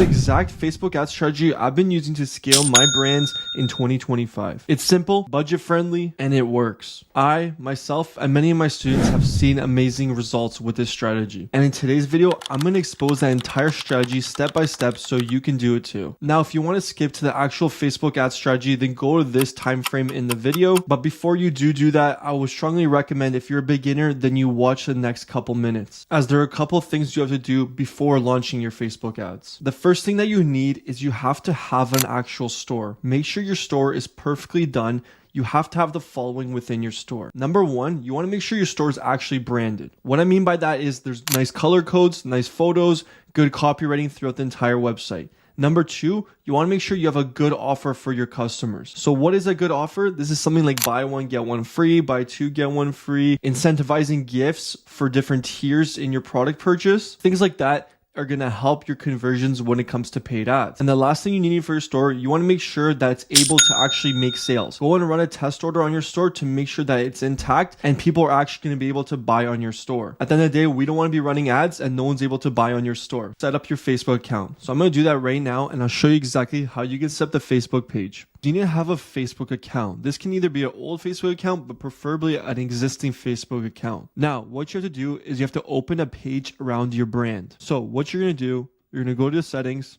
the exact Facebook ad strategy I've been using to scale my brands in 2025. It's simple, budget friendly, and it works. I, myself, and many of my students have seen amazing results with this strategy. And in today's video, I'm going to expose that entire strategy step by step so you can do it too. Now, if you want to skip to the actual Facebook ad strategy, then go to this time frame in the video. But before you do that, I would strongly recommend, if you're a beginner, then you watch the next couple minutes, as there are a couple of things you have to do before launching your Facebook ads. The first thing that you need is you have to have an actual store. Make sure your store is perfectly done. You have to have the following within your store. Number one, you want to make sure your store is actually branded. What I mean by that is there's nice color codes, nice photos, good copywriting throughout the entire website. Number two, you want to make sure you have a good offer for your customers. So what is a good offer? This is something like buy one, get one free, buy two, get one free, incentivizing gifts for different tiers in your product purchase. Things like that are going to help your conversions when it comes to paid ads. And the last thing you need for your store, you want to make sure that it's able to actually make sales. Go and run a test order on your store to make sure that it's intact and people are actually going to be able to buy on your store. At the end of the day, we don't want to be running ads and no one's able to buy on your store. Set up your Facebook account. So I'm going to do that right now, and I'll show you exactly how you can set up the Facebook page. You need to have a Facebook account. This can either be an old Facebook account, but preferably an existing Facebook account. Now, what you have to do is you have to open a page around your brand. So what you're going to do, you're going to go to the settings,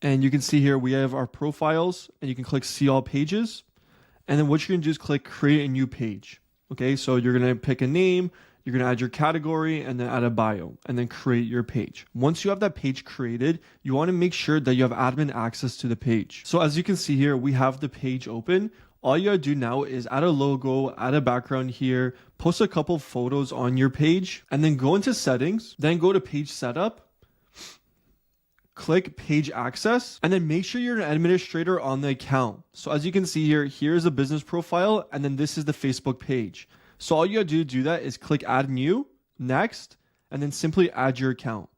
and you can see here we have our profiles, and you can click see all pages. And then what you're going to do is click create a new page. Okay, so you're going to pick a name, you're going to add your category, and then add a bio, and then create your page. Once you have that page created, you want to make sure that you have admin access to the page. So as you can see here, we have the page open. All you gotta do now is add a logo, add a background here, post a couple photos on your page, and then go into settings, then go to page setup, click page access, and then make sure you're an administrator on the account. So as you can see here, here's a business profile, and then this is the Facebook page. So all you gotta do to do that is click add new, next, and then simply add your account.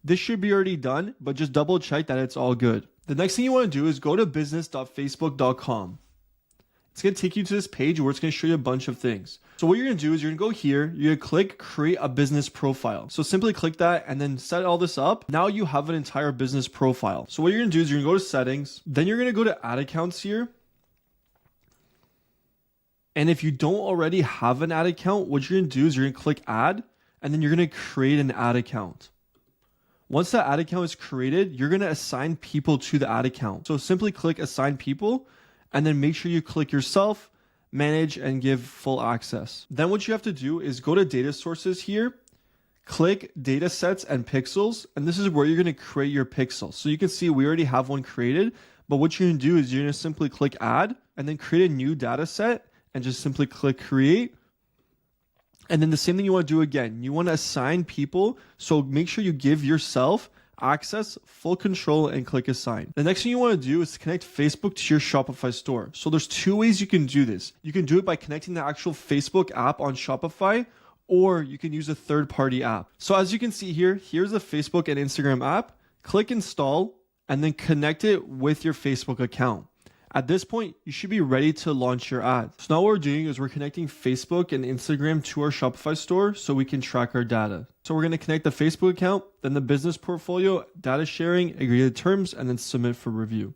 This should be already done, but just double check that it's all good. The next thing you wanna do is go to business.facebook.com. It's gonna take you to this page where it's gonna show you a bunch of things. So what you're gonna do is you're gonna go here, you're gonna click create a business profile. So simply click that and then set all this up. Now you have an entire business profile. So what you're gonna do is you're gonna go to settings, then you're gonna go to ad accounts here. And if you don't already have an ad account, what you're going to do is you're going to click add, and then you're going to create an ad account. Once that ad account is created, you're going to assign people to the ad account. So simply click assign people, and then make sure you click yourself, manage, and give full access. Then what you have to do is go to data sources here, click data sets and pixels, and this is where you're going to create your pixel. So you can see we already have one created, but what you're going to do is you're going to simply click add, and then create a new data set, and just simply click create. And then the same thing you want to do again. You want to assign people. So make sure you give yourself access, full control, and click assign. The next thing you want to do is connect Facebook to your Shopify store. So there's two ways you can do this. You can do it by connecting the actual Facebook app on Shopify, or you can use a third-party app. So as you can see here, here's the Facebook and Instagram app. Click install, and then connect it with your Facebook account. At this point, you should be ready to launch your ad. So now what we're doing is we're connecting Facebook and Instagram to our Shopify store so we can track our data. So we're going to connect the Facebook account, then the business portfolio, data sharing, agree to terms, and then submit for review.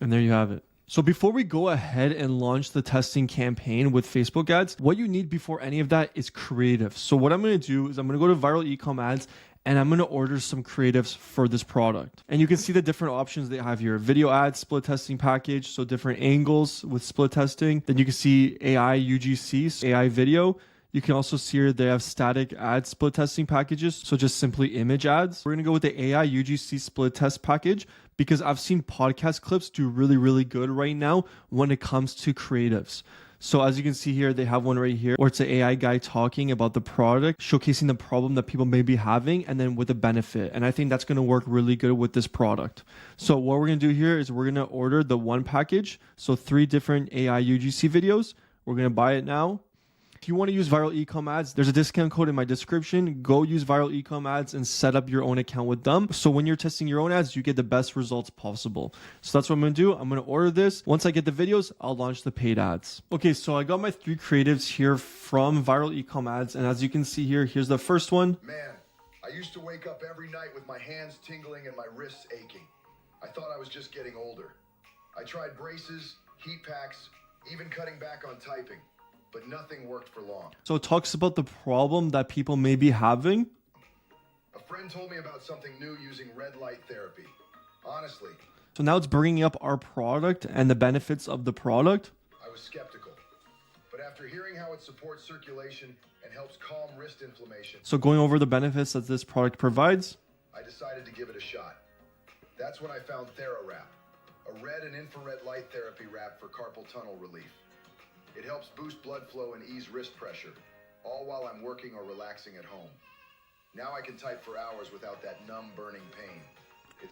And there you have it. So before we go ahead and launch the testing campaign with Facebook ads, what you need before any of that is creative. So what I'm going to do is I'm going to go to viral ECOM ads, and I'm going to order some creatives for this product. And you can see the different options they have here. Video ads, split testing package, so different angles with split testing. Then you can see AI UGC, so AI video. You can also see here they have static ad split testing packages, so just simply image ads. We're going to go with the AI UGC split test package because I've seen podcast clips do really, really good right now when it comes to creatives. So as you can see here, they have one right here where it's an AI guy talking about the product, showcasing the problem that people may be having, and then with the benefit. And I think that's going to work really good with this product. So what we're going to do here is we're going to order the one package. So 3 different AI UGC videos. We're going to buy it now. If you want to use viral ecom ads, there's a discount code in my description. Go use viral ecom ads and set up your own account with them. So when you're testing your own ads, you get the best results possible. So that's what I'm going to do. I'm going to order this. Once I get the videos, I'll launch the paid ads. Okay, so I got my 3 creatives here from viral ecom ads. And as you can see here, here's the first one. Man, used to wake up every night with my hands tingling and my wrists aching. I thought I was just getting older. I tried braces, heat packs, even cutting back on typing, but nothing worked for long. So it talks about the problem that people may be having. A friend told me about something new using red light therapy. Honestly, So now it's bringing up our product and the benefits of the product. I was skeptical. But after hearing how it supports circulation and helps calm wrist inflammation, So going over the benefits that this product provides. I decided to give it a shot. That's when I found TheraWrap, a red and infrared light therapy wrap for carpal tunnel relief. It helps boost blood flow and ease wrist pressure, all while I'm working or relaxing at home. Now I can type for hours without that numb, burning pain.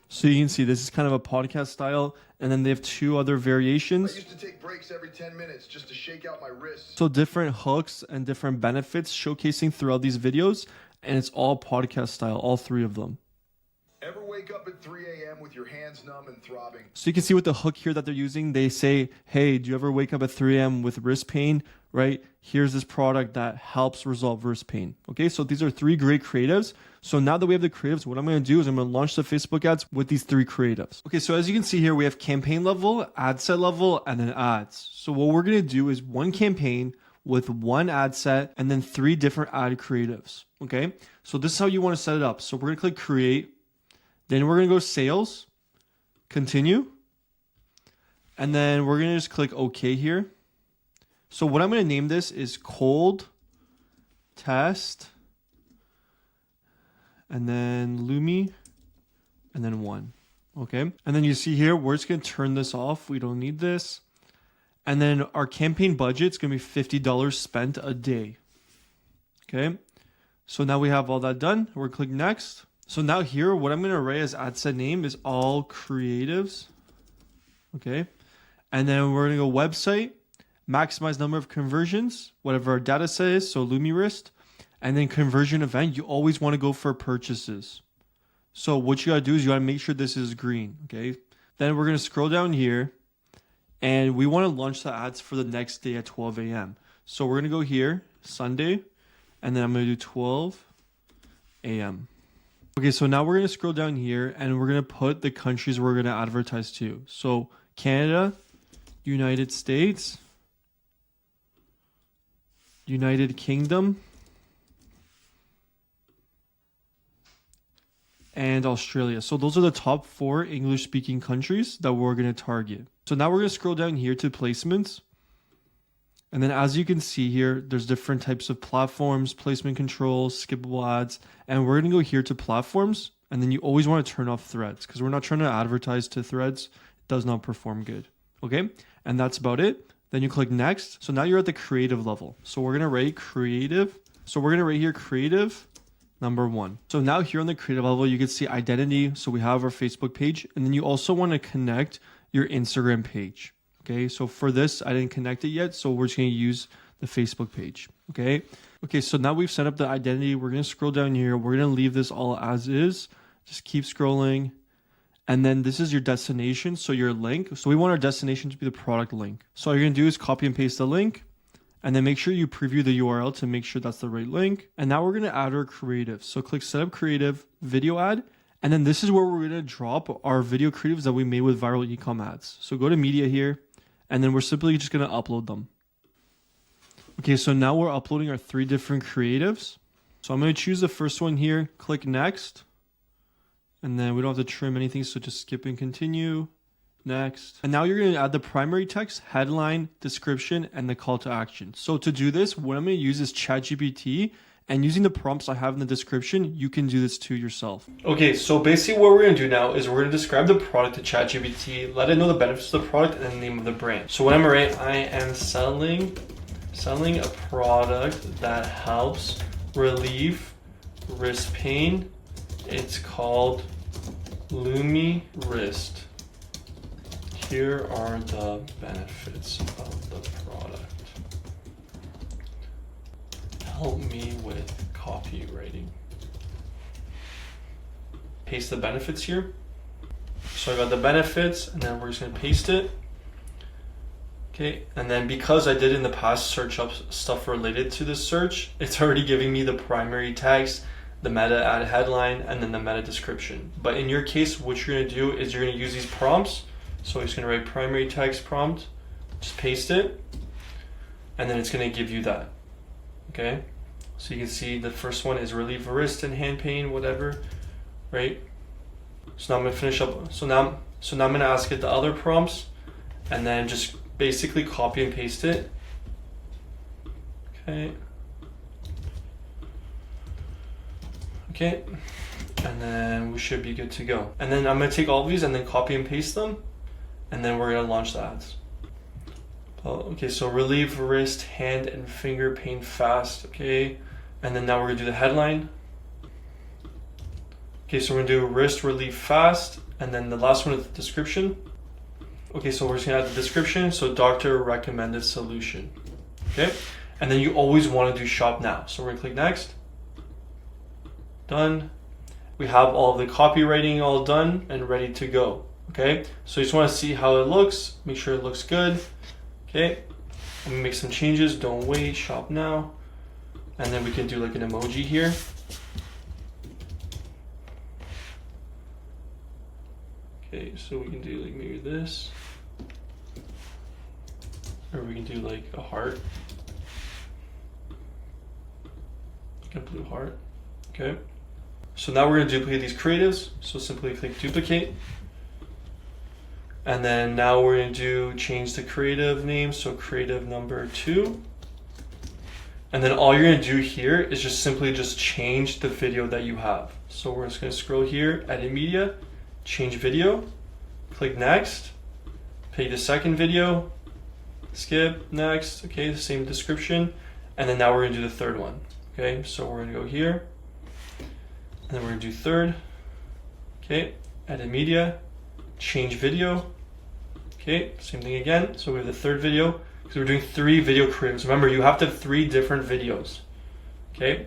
So you can see this is kind of a podcast style, and then they have two other I variations. used to take breaks every 10 minutes just to shake out my wrists. So different hooks and different benefits showcasing throughout these videos, and it's all podcast style, all three of them. Ever wake up at 3 a.m. with your hands numb and throbbing? So you can see with the hook here that they're using, they say, hey, do you ever wake up at 3 a.m. with wrist pain, right? Here's this product that helps resolve wrist pain. Okay, so these are three great creatives. So now that we have the creatives, what I'm going to do is I'm going to launch the Facebook ads with these three creatives. Okay, so as you can see here, we have campaign level, ad set level, and then ads. So what we're going to do is one campaign with one ad set and then three different ad creatives. Okay, so this is how you want to set it up. So we're going to click create. Then we're going to go sales, continue, and then we're going to just click OK here. So what I'm going to name this is cold test, and then Lumi, and then 1. Okay. And then you see here, we're just going to turn this off. We don't need this. And then our campaign budget is going to be $50 spent a day. Okay. So now we have all that done. We're going to click next. So now here, what I'm going to write as ad set name is all creatives. Okay. And then we're going to go website, maximize number of conversions, whatever our data set is. So Lumi wrist, and then conversion event. You always want to go for purchases. So what you got to do is you got to make sure this is green. Okay. Then we're going to scroll down here and we want to launch the ads for the next day at 12 a.m. So we're going to go here, Sunday, and then I'm going to do 12 a.m. Okay, so now we're going to scroll down here and we're going to put the countries we're going to advertise to. So Canada, United States, United Kingdom, and Australia. So those are the top 4 English-speaking countries that we're going to target. So now we're going to scroll down here to placements. And then as you can see here, there's different types of platforms, placement controls, skippable ads. And we're going to go here to platforms. And then you always want to turn off threads because we're not trying to advertise to threads. It does not perform good. Okay. And that's about it. Then you click next. So now you're at the creative level. So we're going to rate creative. So we're going to rate here creative number 1. So now here on the creative level, you can see identity. So we have our Facebook page. And then you also want to connect your Instagram page. Okay, so for this, I didn't connect it yet, so we're just going to use the Facebook page. Okay, so now we've set up the identity. We're going to scroll down here. We're going to leave this all as is. Just keep scrolling. And then this is your destination, so your link. So we want our destination to be the product link. So all you're going to do is copy and paste the link. And then make sure you preview the URL to make sure that's the right link. And now we're going to add our creative. So click Setup Creative, Video Ad. And then this is where we're going to drop our video creatives that we made with viral ECOM ads. So go to Media here. And then we're simply just going to upload them. Okay, so now we're uploading our 3 different creatives. So I'm going to choose the first one here, click next. And then we don't have to trim anything, so just skip and continue. Next. And now you're going to add the primary text, headline, description, and the call to action. So to do this, what I'm going to use is ChatGPT. And using the prompts I have in the description, you can do this too yourself. Okay, so basically what we're going to do now is we're going to describe the product to ChatGPT, let it know the benefits of the product and the name of the brand. So what I'm going to write, I am selling a product that helps relieve wrist pain. It's called Lumi Wrist. Here are the benefits of the product. Help me with copywriting. Paste the benefits here. So I got the benefits and then we're just gonna paste it. Okay, and then because I did in the past search up stuff related to this search, it's already giving me the primary tags, the meta ad headline, and then the meta description. But in your case, what you're gonna do is you're gonna use these prompts. So you're just gonna write primary text prompt, just paste it, and then it's gonna give you that, okay? So you can see the first one is relieve wrist and hand pain, whatever, right? So now I'm gonna finish up. So now I'm gonna ask it the other prompts, and then just basically copy and paste it. Okay. Okay. And then we should be good to go. And then I'm gonna take all of these and then copy and paste them, and then we're gonna launch the ads. Okay, so relieve wrist, hand, and finger pain fast. Okay. And then now we're gonna do the headline. Okay, so we're gonna do wrist relief fast, and then the last one is the description. Okay, so we're just gonna add the description. So doctor recommended solution. Okay, and then you always want to do shop now. So we're gonna click next. Done. We have all the copywriting all done and ready to go. Okay, so you just want to see how it looks. Make sure it looks good. Okay, I'm gonna make some changes. Don't wait. Shop now. And then we can do like an emoji here. Okay, so we can do like maybe this. Or we can do like a heart. Like a blue heart. Okay. So now we're gonna duplicate these creatives. So simply click duplicate. And then now we're gonna change the creative name. So creative number 2. And then all you're gonna do here is just simply change the video that you have. So we're just gonna scroll here, edit media, change video, click next, pay the second video, skip, next, okay, the same description. And then now we're gonna do the third one. Okay, so we're gonna go here, and then we're gonna do third, okay, edit media, change video, okay, same thing again. So we have the third video, because we're doing 3 video creatives. Remember, you have to have 3 different videos, okay?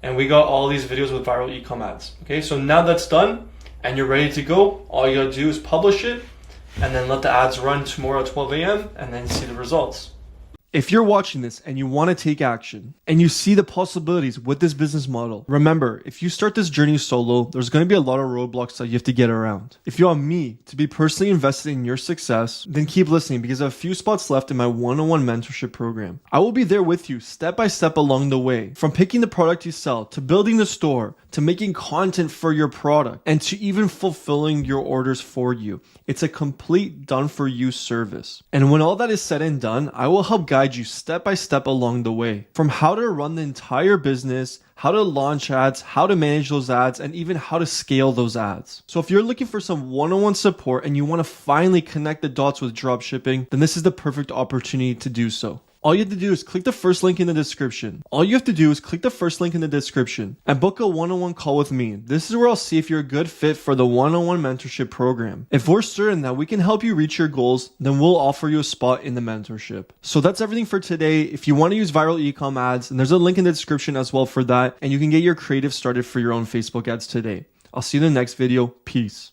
And we got all these videos with viral e-com ads, okay? So now that's done, and you're ready to go. All you gotta do is publish it, and then let the ads run tomorrow at 12 a.m., and then see the results. If you're watching this and you want to take action and you see the possibilities with this business model, remember, if you start this journey solo, there's going to be a lot of roadblocks that you have to get around. If you want me to be personally invested in your success, then keep listening, because I have a few spots left in my one-on-one mentorship program. I will be there with you step by step along the way, from picking the product you sell, to building the store, to making content for your product, and to even fulfilling your orders for you. It's a complete done-for-you service. And when all that is said and done, I will help guide you step by step along the way, from how to run the entire business, how to launch ads, how to manage those ads, and even how to scale those ads. So if you're looking for some one-on-one support and you want to finally connect the dots with dropshipping, then this is the perfect opportunity to do so. All you have to do is click the first link in the description. And book a one-on-one call with me. This is where I'll see if you're a good fit for the one-on-one mentorship program. If we're certain that we can help you reach your goals, then we'll offer you a spot in the mentorship. So that's everything for today. If you want to use viral e-com ads, and there's a link in the description as well for that, and you can get your creative started for your own Facebook ads today. I'll see you in the next video. Peace.